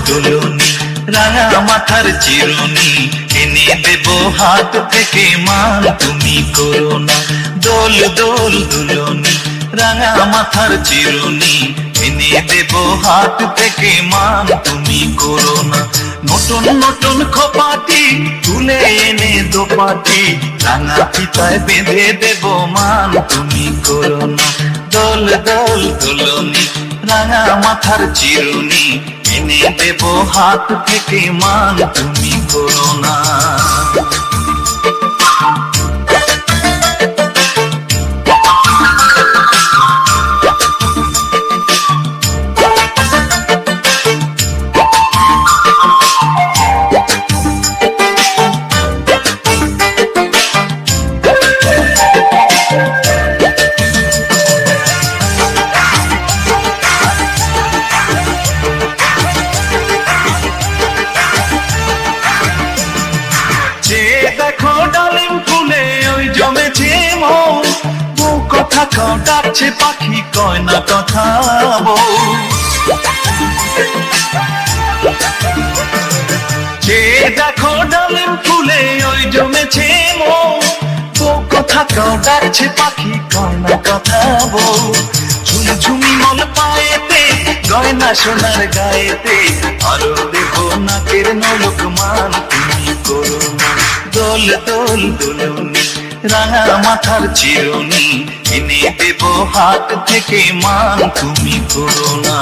দুলুনি, রাঙা মাথার চিরুনি এনে দেব হাত থেকে মান তুমি করো না। দোল দোল দুলুনি, রাঙা মাথার চিরুনি এনে দেব হাত থেকে মান তুমি করো না। নতুন নতুন খোপাটি তুলে এনে দোপাটি রাঙা ফিতায় বেঁধে দেব মান তুমি করো না। দোল দোল দুলুনি, রাঙা মাথার চিরুনি এনে দেব হাত থেকে মান তুমি করো না। দেখো ডালিম ফুলে ওই জমেছে মন, বউ কথা কও ডাকছে পাখি কয় না কথা বউ। যে দেখো ডালিম ফুলে ওই জমেছে মন, বউ কথা কও ডাকছে পাখি কয় না কথা বউ। ঝুমঝুমি মন পায়েতে গয়না সোনার গায়েতে আরো দেব নাকের নলক মান তুমি করো না। দোল দোল দুলুনি, রাঙা মাথার চিরুনি এনে দেব হাত থেকে মান তুমি করো না।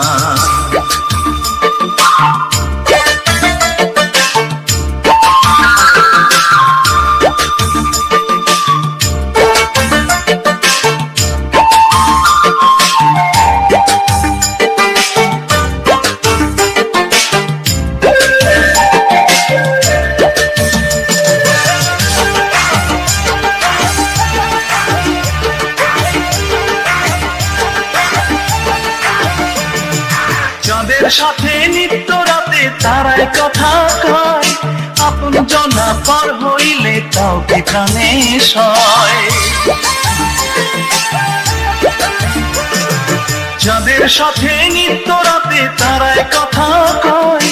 চাঁদের সাথে নিত্য রাতে তারায় কথা কয়, আপন জনা পর হইলে তাও কি প্রাণে সয়। চাঁদের সাথে নিত্য রাতে তারায় কথা কয়,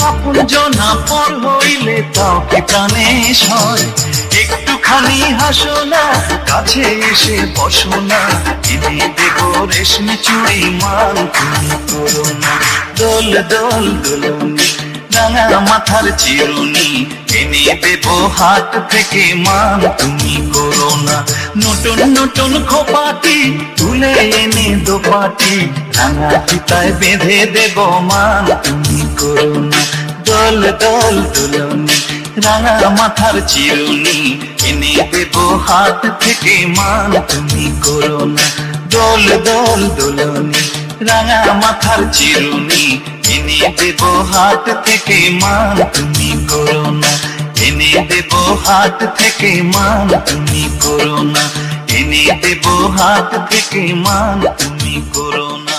আপন জনা পর হইলে তাও কি প্রাণে সয়। একটুখানি হাসো না, কাছে এসে বসো না, এনে দেব রেশমি চুড়ি মান তুমি করো না। দোল দোল দুলুনি, রাঙা মাথার চিরুনি এনে দেব হাত থেকে মান তুমি করো না। নতুন নতুন খোপাটি তুলে এনে দোপাটি রাঙা ফিতায় বেঁধে দেব মান তুমি করো না। দোল দোল দুলুনি, রাঙা মাথার চিরুনি এনে দেব হাত থেকে মান তুমি করো না। দোল দোল দুলুনি, রাঙা মাথার চিরুনি এনে দেব হাত থেকে মান তুমি করো না। এনে দেব হাত থেকে মান তুমি করো না। এনে দেব হাত থেকে মান তুমি করো না।